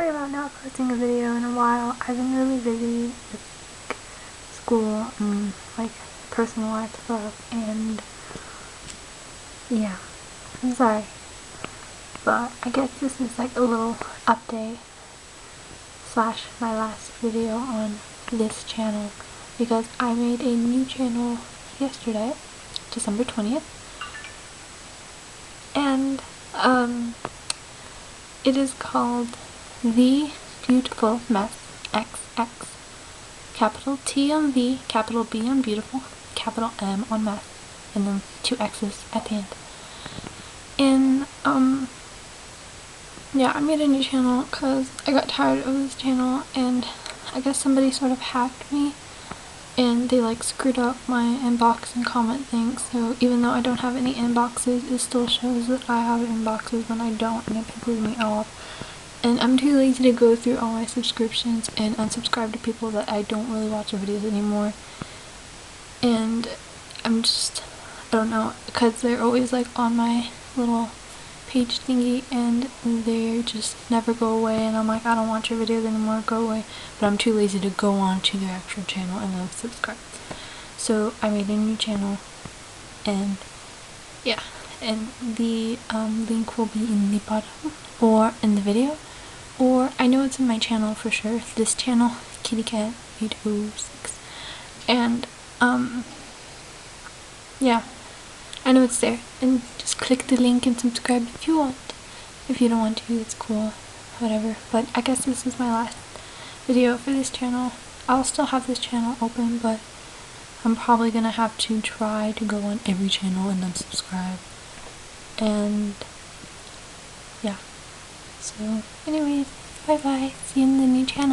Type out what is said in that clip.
sorry about not posting a video in a while. I've been really busy with school and like personal life stuff, and yeah, I'm sorry. But I guess this is like a little update slash my last video on this channel, because I made a new channel yesterday, December 20th, and it is called The Beautiful Mess XX. Capital T on V, capital B on beautiful, capital M on mess, and then 2 X's at the end. And yeah, I made a new channel because I got tired of this channel, and I guess somebody sort of hacked me and they like screwed up my inbox and comment thing, so even though I don't have any inboxes, it still shows that I have inboxes when I don't, and it pisses me off. And I'm too lazy to go through all my subscriptions and unsubscribe to people that I don't really watch their videos anymore. And I'm just, I don't know, because they're always like on my little page thingy and they just never go away, and I'm like, I don't watch your videos anymore, go away. But I'm too lazy to go on to their actual channel and then subscribe. So I made a new channel, and yeah, and the link will be in the bottom or in the video, or I know it's in my channel for sure, this channel, Kitty Cat 806, and yeah, I know it's there, and just click the link and subscribe if you want. If you don't want to, it's cool, whatever. But I guess this is my last video for this channel. I'll still have this channel open, but I'm probably gonna have to try to go on every channel and unsubscribe. And yeah. So anyways, bye bye. See you in the new channel.